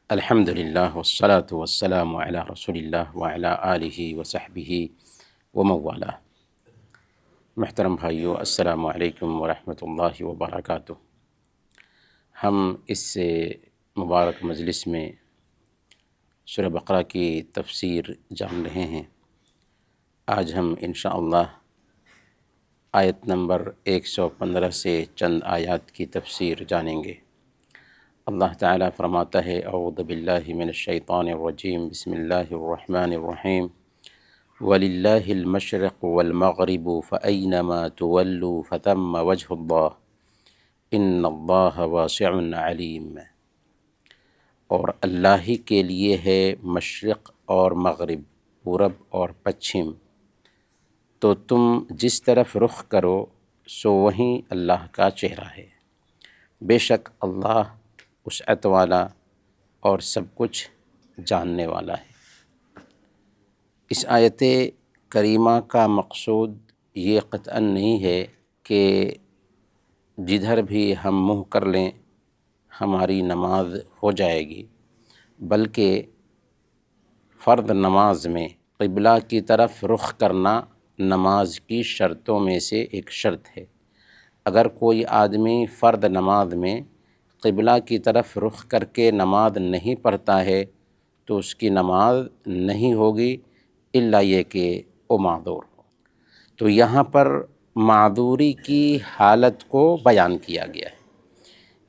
الحمد للہ والصلاة والسلام علی رسول اللہ وعلی آلہ وصحبہ ومن والہ۔ محترم بھائیو، السلام علیکم ورحمۃ اللہ وبرکاتہ۔ ہم اس مبارک مجلس میں سورہ بقرہ کی تفسیر جان رہے ہیں۔ آج ہم انشاءاللہ آیت نمبر 115 سے چند آیات کی تفسیر جانیں گے۔ اللہ تعالیٰ فرماتا ہے: اعوذ باللہ من الشیطان الرجیم، بسم اللہ الرحمن الرحیم، وَلِلَّهِ الْمَشْرِقُ وَالْمَغْرِبُ فَأَيْنَمَا تُوَلُّوا فَثَمَّ وَجْهُ اللَّهِ إِنَّ اللَّهَ وَاسِعٌ عَلِيمٌ۔ اور اللہ ہی کے لیے ہے مشرق اور مغرب، پورب اور پچھم، تو تم جس طرف رخ کرو سو وہیں اللہ کا چہرہ ہے۔ بے شک اللہ وسعت والا اور سب کچھ جاننے والا ہے۔ اس آیت کریمہ کا مقصود یہ قطعاً نہیں ہے کہ جدھر بھی ہم منہ کر لیں ہماری نماز ہو جائے گی، بلکہ فرض نماز میں قبلہ کی طرف رخ کرنا نماز کی شرطوں میں سے ایک شرط ہے۔ اگر کوئی آدمی فرض نماز میں قبلہ کی طرف رخ کر کے نماز نہیں پڑھتا ہے تو اس کی نماز نہیں ہوگی، الا یہ کہ وہ معذور ہو۔ تو یہاں پر معذوری کی حالت کو بیان کیا گیا ہے۔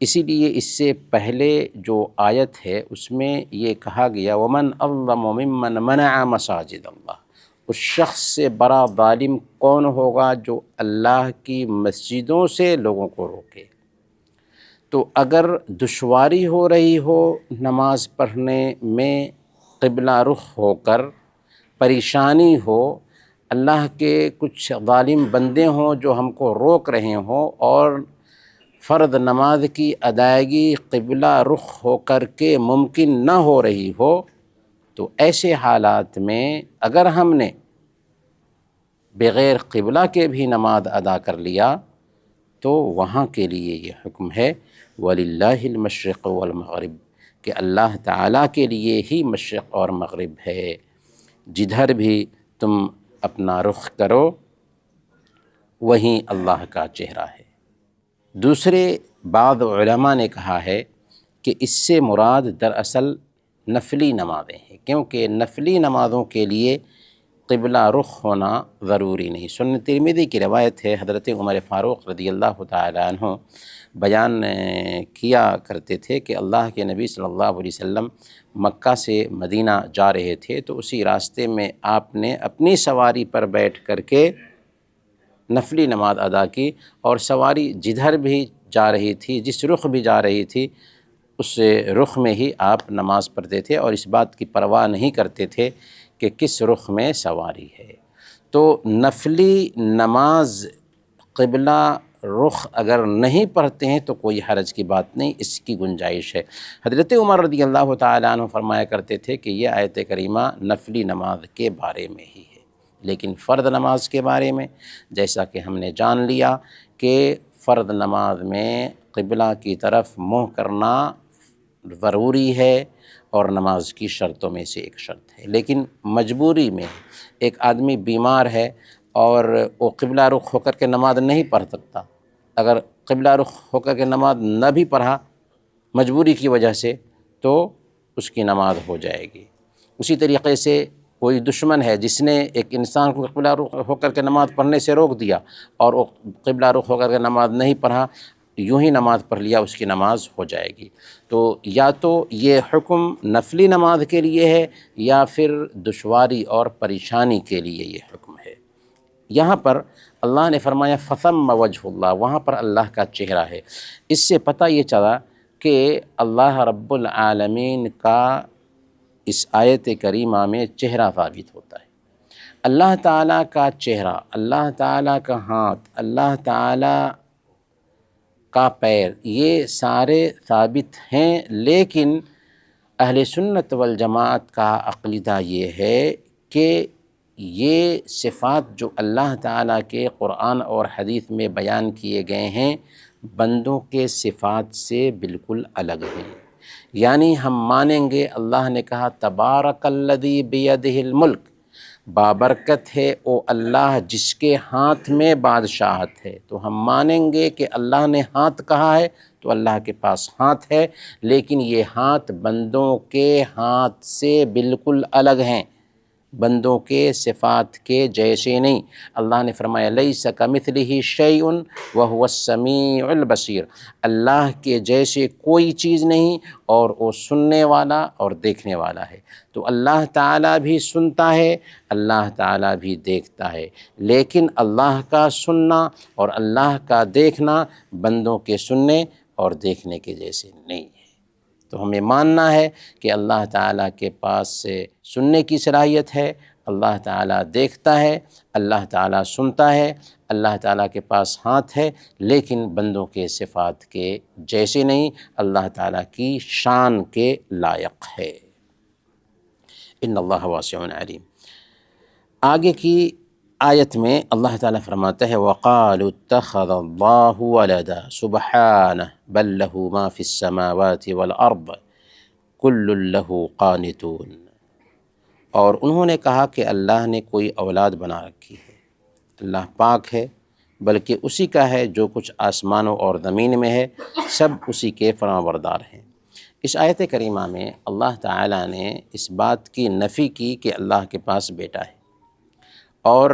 اسی لیے اس سے پہلے جو آیت ہے اس میں یہ کہا گیا: وَمَنْ أَظْلَمُ مِمَّنْ مَنَعَ مَسَاجِدَ اللَّهِ۔ اس شخص سے بڑا ظالم کون ہوگا جو اللہ کی مسجدوں سے لوگوں کو روکے۔ تو اگر دشواری ہو رہی ہو نماز پڑھنے میں قبلہ رخ ہو کر، پریشانی ہو، اللہ کے کچھ ظالم بندے ہوں جو ہم کو روک رہے ہوں، اور فرض نماز کی ادائیگی قبلہ رخ ہو کر کے ممکن نہ ہو رہی ہو، تو ایسے حالات میں اگر ہم نے بغیر قبلہ کے بھی نماز ادا کر لیا تو وہاں کے لیے یہ حکم ہے: وَلِلَّهِ الْمَشْرِقُ وَالْمَغْرِبُ، کہ اللہ تعالیٰ کے لیے ہی مشرق اور مغرب ہے، جدھر بھی تم اپنا رخ کرو وہیں اللہ کا چہرہ ہے۔ دوسرے بعض علماء نے کہا ہے کہ اس سے مراد دراصل نفلی نمازیں ہیں، کیونکہ نفلی نمازوں کے لیے قبلہ رخ ہونا ضروری نہیں۔ سنن ترمذی کی روایت ہے، حضرت عمر فاروق رضی اللہ تعالیٰ عنہ بیان کیا کرتے تھے کہ اللہ کے نبی صلی اللہ علیہ وسلم مکہ سے مدینہ جا رہے تھے، تو اسی راستے میں آپ نے اپنی سواری پر بیٹھ کر کے نفلی نماز ادا کی، اور سواری جدھر بھی جا رہی تھی، جس رخ بھی جا رہی تھی، اس رخ میں ہی آپ نماز پڑھتے تھے، اور اس بات کی پرواہ نہیں کرتے تھے کہ کس رخ میں سواری ہے۔ تو نفلی نماز قبلہ رخ اگر نہیں پڑھتے ہیں تو کوئی حرج کی بات نہیں، اس کی گنجائش ہے۔ حضرت عمر رضی اللہ تعالیٰ عنہ فرمایا کرتے تھے کہ یہ آیت کریمہ نفلی نماز کے بارے میں ہی ہے، لیکن فرض نماز کے بارے میں جیسا کہ ہم نے جان لیا کہ فرض نماز میں قبلہ کی طرف منہ کرنا ضروری ہے اور نماز کی شرطوں میں سے ایک شرط ہے، لیکن مجبوری میں ایک آدمی بیمار ہے اور وہ قبلہ رخ ہو کر کے نماز نہیں پڑھ سکتا، اگر قبلہ رخ ہو کر کے نماز نہ بھی پڑھا مجبوری کی وجہ سے تو اس کی نماز ہو جائے گی۔ اسی طریقے سے کوئی دشمن ہے جس نے ایک انسان کو قبلہ رخ ہو کر کے نماز پڑھنے سے روک دیا، اور وہ قبلہ رخ ہو کر کے نماز نہیں پڑھا، یوں ہی نماز پڑھ لیا، اس کی نماز ہو جائے گی۔ تو یا تو یہ حکم نفلی نماز کے لیے ہے یا پھر دشواری اور پریشانی کے لیے یہ حکم ہے۔ یہاں پر اللہ نے فرمایا فَثَمَّ وَجْهُ اللَّهِ، وہاں پر اللہ کا چہرہ ہے۔ اس سے پتہ یہ چلا کہ اللہ رب العالمین کا اس آیت کریمہ میں چہرہ ثابت ہوتا ہے۔ اللہ تعالیٰ کا چہرہ، اللہ تعالیٰ کا ہاتھ، اللہ تعالیٰ کا پیر، یہ سارے ثابت ہیں، لیکن اہل سنت والجماعت کا عقیدہ یہ ہے کہ یہ صفات جو اللہ تعالیٰ کے قرآن اور حدیث میں بیان کیے گئے ہیں بندوں کے صفات سے بالکل الگ ہیں۔ یعنی ہم مانیں گے، اللہ نے کہا تبارک الذی بیدہ الملک، بابرکت ہے او اللہ جس کے ہاتھ میں بادشاہت ہے۔ تو ہم مانیں گے کہ اللہ نے ہاتھ کہا ہے تو اللہ کے پاس ہاتھ ہے، لیکن یہ ہاتھ بندوں کے ہاتھ سے بالکل الگ ہیں، بندوں کے صفات کے جیسے نہیں۔ اللہ نے فرمایا لیس کمثلہ شیء وہو السمیع البصیر، اللہ کے جیسے کوئی چیز نہیں اور وہ سننے والا اور دیکھنے والا ہے۔ تو اللہ تعالیٰ بھی سنتا ہے، اللہ تعالیٰ بھی دیکھتا ہے، لیکن اللہ کا سننا اور اللہ کا دیکھنا بندوں کے سننے اور دیکھنے کے جیسے نہیں ہے۔ تو ہمیں ماننا ہے کہ اللہ تعالیٰ کے پاس سے سننے کی صلاحیت ہے، اللہ تعالیٰ دیکھتا ہے، اللہ تعالیٰ سنتا ہے، اللہ تعالیٰ کے پاس ہاتھ ہے، لیکن بندوں کے صفات کے جیسے نہیں، اللہ تعالیٰ کی شان کے لائق ہے۔ ان اللہ واسع علیم۔ آگے کی آیت میں اللہ تعالیٰ فرماتا ہے وَقَالُوا اتَّخَذَ اللَّهُ وَلَدًا سُبْحَانَهُ بَل لَّهُ مَا فِي السَّمَاوَاتِ وَالْأَرْضِ كُلٌّ لَّهُ قَانِتُونَ، اور انہوں نے کہا کہ اللہ نے کوئی اولاد بنا رکھی ہے۔ اللہ پاک ہے، بلکہ اسی کا ہے جو کچھ آسمانوں اور زمین میں ہے، سب اسی کے فرمانبردار ہیں۔ اس آیت کریمہ میں اللہ تعالیٰ نے اس بات کی نفی کی کہ اللہ کے پاس بیٹا ہے، اور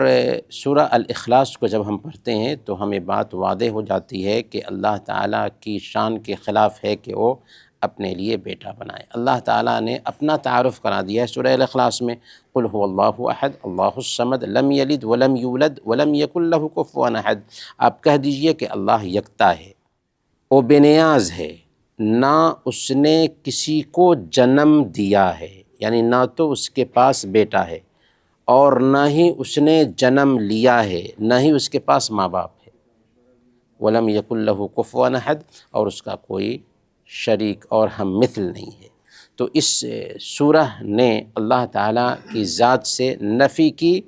سورہ الاخلاص کو جب ہم پڑھتے ہیں تو ہمیں بات واضح ہو جاتی ہے کہ اللہ تعالیٰ کی شان کے خلاف ہے کہ وہ اپنے لیے بیٹا بنائے۔ اللہ تعالیٰ نے اپنا تعارف کرا دیا ہے سورہ الاخلاص میں، قل هو اللہ احد اللہ الصمد لم یلد ولم یولد ولم یکن لہ کفوا احد۔ آپ کہہ دیجئے کہ اللہ یکتا ہے، وہ بے نیاز ہے، نہ اس نے کسی کو جنم دیا ہے، یعنی نہ تو اس کے پاس بیٹا ہے اور نہ ہی اس نے جنم لیا ہے، نہ ہی اس کے پاس ماں باپ ہے۔ وَلَمْ يَكُنْ لَهُ كُفُوًا أَحَدٌ، اور اس کا کوئی شریک اور ہم مثل نہیں ہے۔ تو اس سورہ نے اللہ تعالیٰ کی ذات سے نفی کی،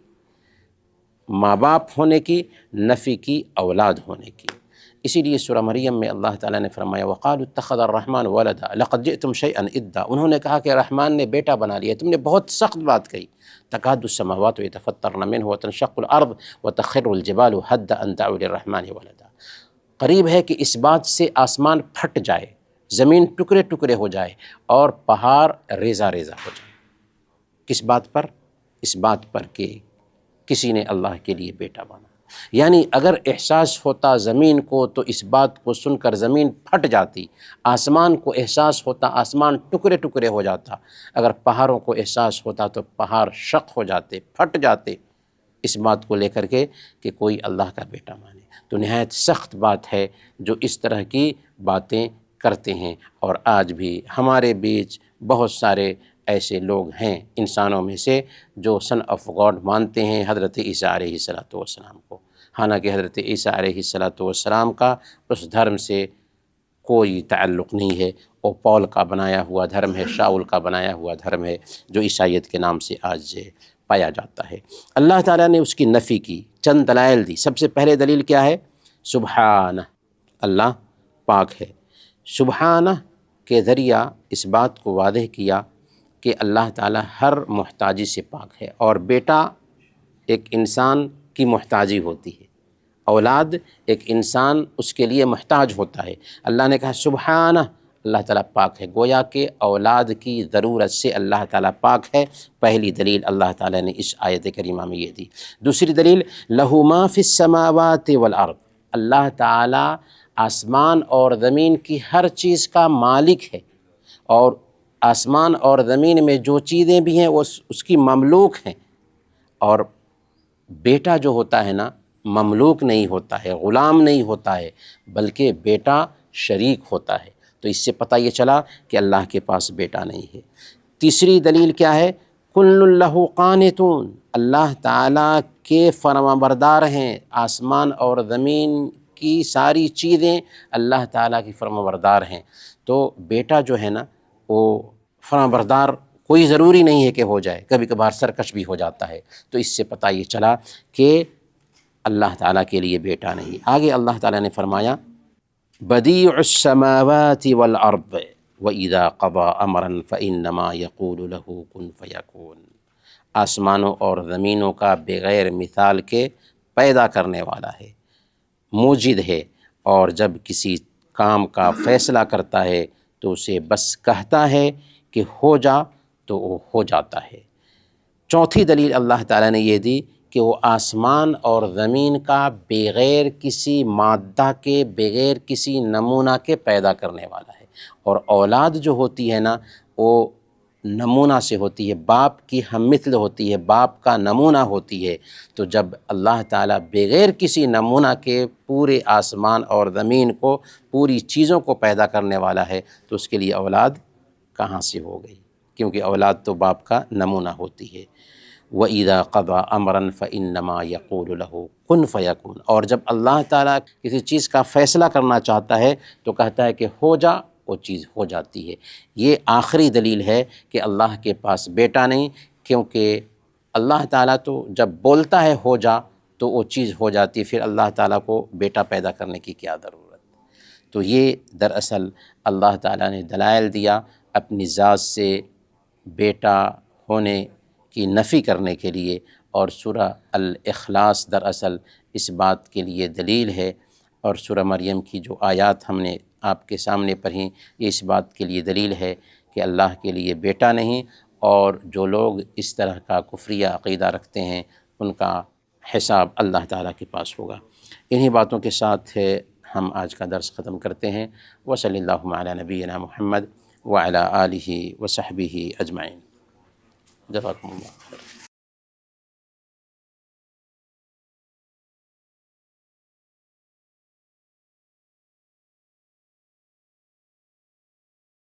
ماں باپ ہونے کی، نفی کی اولاد ہونے کی۔ اسی لیے سورہ مریم میں اللہ تعالیٰ نے فرمایا وَقَالُوا اتَّخَذَ الرَّحْمَنُ وَلَدًا لَقَدْ جِئْتُمْ شَيْئًا إِدًّا، انہوں نے کہا کہ رحمان نے بیٹا بنا لیا، تم نے بہت سخت بات کہی۔ تَكَادُ السَّمَاوَاتُ يَتَفَطَّرْنَ مِنْهُ وَتَنشَقُّ الْأَرْضُ وَتَخِرُّ الْجِبَالُ هَدًّا أَن دَعُوا لِلرَّحْمَنِ وَلَدًا، قریب ہے کہ اس بات سے آسمان پھٹ جائے، زمین ٹکڑے ٹکڑے ہو جائے اور پہاڑ ریزہ ریزہ ہو جائے۔ کس بات پر؟ اس بات پر کہ کسی نے اللہ کے لیے بیٹا بنا۔ یعنی اگر احساس ہوتا زمین کو تو اس بات کو سن کر زمین پھٹ جاتی، آسمان کو احساس ہوتا آسمان ٹکڑے ٹکڑے ہو جاتا، اگر پہاڑوں کو احساس ہوتا تو پہاڑ شق ہو جاتے، پھٹ جاتے، اس بات کو لے کر کے کہ کوئی اللہ کا بیٹا مانے۔ تو نہایت سخت بات ہے جو اس طرح کی باتیں کرتے ہیں، اور آج بھی ہمارے بیچ بہت سارے ایسے لوگ ہیں انسانوں میں سے جو سن آف گاڈ مانتے ہیں حضرت عیسیٰ علیہ السلام کو، حالانکہ حضرت عیسیٰ علیہ السلام کا اس دھرم سے کوئی تعلق نہیں ہے، وہ پول کا بنایا ہوا دھرم ہے، شاول کا بنایا ہوا دھرم ہے جو عیسائیت کے نام سے آج پایا جاتا ہے۔ اللہ تعالیٰ نے اس کی نفی کی، چند دلائل دی۔ سب سے پہلے دلیل کیا ہے؟ سبحانہ، اللہ پاک ہے۔ سبحانہ کے ذریعہ اس بات کو واضح کیا کہ اللہ تعالیٰ ہر محتاجی سے پاک ہے، اور بیٹا ایک انسان کی محتاجی ہوتی ہے، اولاد ایک انسان اس کے لیے محتاج ہوتا ہے۔ اللہ نے کہا سبحانہ، اللہ تعالیٰ پاک ہے، گویا کہ اولاد کی ضرورت سے اللہ تعالیٰ پاک ہے۔ پہلی دلیل اللہ تعالیٰ نے اس آیت کریمہ میں یہ دی۔ دوسری دلیل لَهُ مَا فِي السَّمَاوَاتِ وَالْأَرْضِ، اللہ تعالیٰ آسمان اور زمین کی ہر چیز کا مالک ہے، اور آسمان اور زمین میں جو چیزیں بھی ہیں وہ اس کی مملوک ہیں۔ اور بیٹا جو ہوتا ہے نا، مملوک نہیں ہوتا ہے، غلام نہیں ہوتا ہے، بلکہ بیٹا شریک ہوتا ہے۔ تو اس سے پتہ یہ چلا کہ اللہ کے پاس بیٹا نہیں ہے۔ تیسری دلیل کیا ہے؟ کل لہ قانتون، اللہ تعالیٰ کے فرمانبردار ہیں، آسمان اور زمین کی ساری چیزیں اللہ تعالیٰ کی فرمانبردار ہیں۔ تو بیٹا جو ہے نا وہ فرمانبردار کوئی ضروری نہیں ہے کہ ہو جائے، کبھی کبھار سرکش بھی ہو جاتا ہے۔ تو اس سے پتہ یہ چلا کہ اللہ تعالیٰ کے لیے بیٹا نہیں۔ آگے اللہ تعالیٰ نے فرمایا بدیع السماوات والارض، وَإِذَا قَضَى أَمْرًا فَإِنَّمَا يَقُولُ لَهُ كُن فَيَكُونُ۔ آسمانوں اور زمینوں کا بغیر مثال کے پیدا کرنے والا ہے، موجد ہے، اور جب کسی کام کا فیصلہ کرتا ہے تو اسے بس کہتا ہے کہ ہو جا تو وہ ہو جاتا ہے۔ چوتھی دلیل اللہ تعالیٰ نے یہ دی کہ وہ آسمان اور زمین کا بغیر کسی مادہ کے، بغیر کسی نمونہ کے پیدا کرنے والا ہے۔ اور اولاد جو ہوتی ہے نا، وہ نمونہ سے ہوتی ہے، باپ کی ہم مثل ہوتی ہے، باپ کا نمونہ ہوتی ہے۔ تو جب اللہ تعالیٰ بغیر کسی نمونہ کے پورے آسمان اور زمین کو، پوری چیزوں کو پیدا کرنے والا ہے، تو اس کے لیے اولاد کہاں سے ہو گئی؟ کیونکہ اولاد تو باپ کا نمونہ ہوتی ہے۔ وَإِذَا قَضَى أَمْرًا فَإِنَّمَا يَقُولُ لَهُ كُن فَيَكُونُ۔ اور جب اللہ تعالیٰ کسی چیز کا فیصلہ کرنا چاہتا ہے تو کہتا ہے کہ ہو جا، وہ چیز ہو جاتی ہے۔ یہ آخری دلیل ہے کہ اللہ کے پاس بیٹا نہیں، کیونکہ اللہ تعالیٰ تو جب بولتا ہے ہو جا تو وہ چیز ہو جاتی ہے، پھر اللہ تعالیٰ کو بیٹا پیدا کرنے کی کیا ضرورت؟ تو یہ دراصل اللہ تعالیٰ نے دلائل دیا اپنی ذات سے بیٹا ہونے کی نفی کرنے کے لیے، اور سورہ الاخلاص دراصل اس بات کے لیے دلیل ہے، اور سورہ مریم کی جو آیات ہم نے آپ کے سامنے پڑھیں یہ اس بات کے لیے دلیل ہے کہ اللہ کے لیے بیٹا نہیں، اور جو لوگ اس طرح کا کفریہ عقیدہ رکھتے ہیں ان کا حساب اللہ تعالیٰ کے پاس ہوگا۔ انہی باتوں کے ساتھ ہم آج کا درس ختم کرتے ہیں۔ وصلی اللہ علی نبینا محمد وعلی آلہ وصحبہ اجمعین۔ جزاکم اللہ خیر۔